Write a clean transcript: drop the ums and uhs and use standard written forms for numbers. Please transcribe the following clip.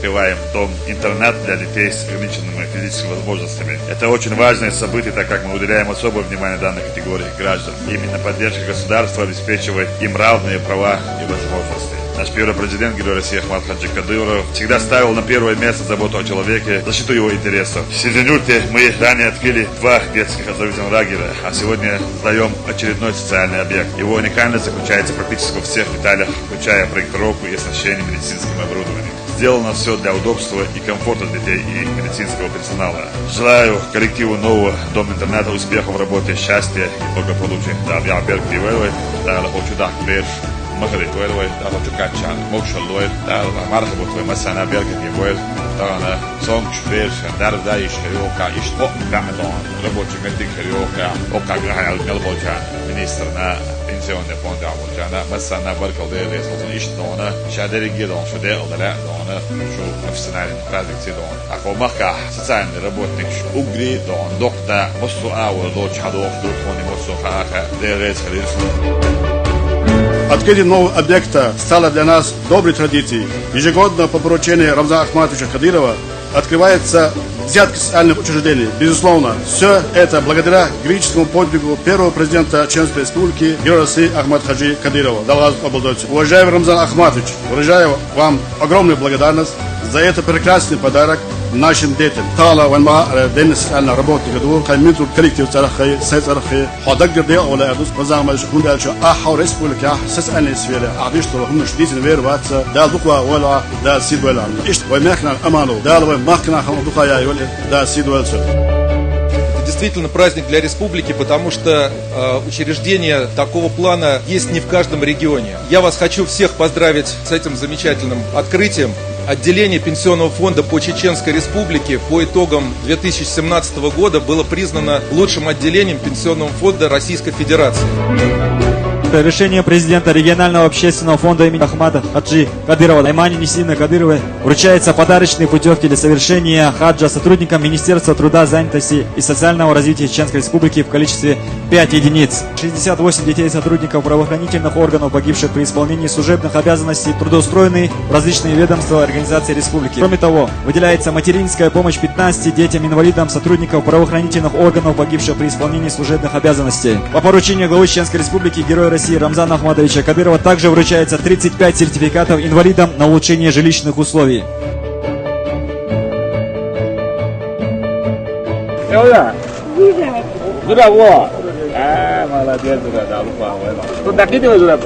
открываем дом интернат для детей с ограниченными физическими возможностями. Это очень важное событие, так как мы уделяем особое внимание данной категории граждан. Именно поддержка государства обеспечивает им равные права и возможности. Наш первый президент, герой России Ахмад Хаджи Кадыров, всегда ставил на первое место заботу о человеке, защиту его интересов. В Сиденюрте мы ранее открыли 2 детских оздоровительных лагеря, а сегодня сдаем очередной социальный объект. Его уникальность заключается практически во всех деталях, включая проектировку и оснащение медицинским оборудованием. Сделано все для удобства и комфорта детей и медицинского персонала. Желаю коллективу нового дома-интерната успехов в работе, счастья и благополучия. مخرج ويل ويل دار جوكاتشان موشل ويل دار مرحبا في مسانا بيركتي ويل دار سونج فيش دار دايش خيوكا يشتق بعدون ربوتش مدك خيوكا اوكا غاي القلبوجان منيسترنا بنسيون فوند عموجانا مسانا بركل دير يسوزن يشتونا شادري جيدون شو دير لا دونا شو نفسنا البرازيك دون اكو مخا سسان ربوتنك اوغري دون دوكتا مصو اول دوتش حدوخ دوتوني مصو خاخا دير ريس خليس. Открытие нового объекта стало для нас доброй традицией. Ежегодно по поручению Рамзана Ахматовича Кадырова открывается десятки социальных учреждений. Безусловно, все это благодаря героическому подвигу первого президента Чеченской Республики, героя России Ахмад Хаджи Кадырова. Уважаемый Рамзан Ахматович, выражаю вам огромную благодарность за этот прекрасный подарок нашим детям. Тала ванма день социальной работы году, кайминтру коллектив царахи, сайцарахи, ходагер де оладус, базамай шкун дальше, ахау республика, социальные сферы, адишту хумна шдитин верваться, дал буква вала, дал сид вала. Ишт ваймехна аману, дал ваймахна хам духая юли, дал сид вальцу. Действительно праздник для республики, потому что учреждения такого плана есть не в каждом регионе. Я вас хочу всех поздравить с этим замечательным открытием. Отделение Пенсионного фонда по Чеченской Республике по итогам 2017 года было признано лучшим отделением Пенсионного фонда Российской Федерации. Решение президента регионального общественного фонда имени Ахмада Хаджи Кадырова Аймане Несине Кадыровой вручаются подарочные путевки для совершения хаджа сотрудникам Министерства труда, занятости и социального развития Чеченской Республики в количестве 5 единиц. 68 детей сотрудников правоохранительных органов, погибших при исполнении служебных обязанностей, трудоустроены в различные ведомства и организации республики. Кроме того, выделяется материнская помощь 15 детям-инвалидам сотрудников правоохранительных органов, погибших при исполнении служебных обязанностей. По поручению главы Чеченской Республики, героя России Рамзана Ахматовича Кадырова также вручается 35 сертификатов инвалидам на улучшение жилищных условий. Sudah, wah. Malah dia sudah tahu apa. Tuh tak gitu sudah.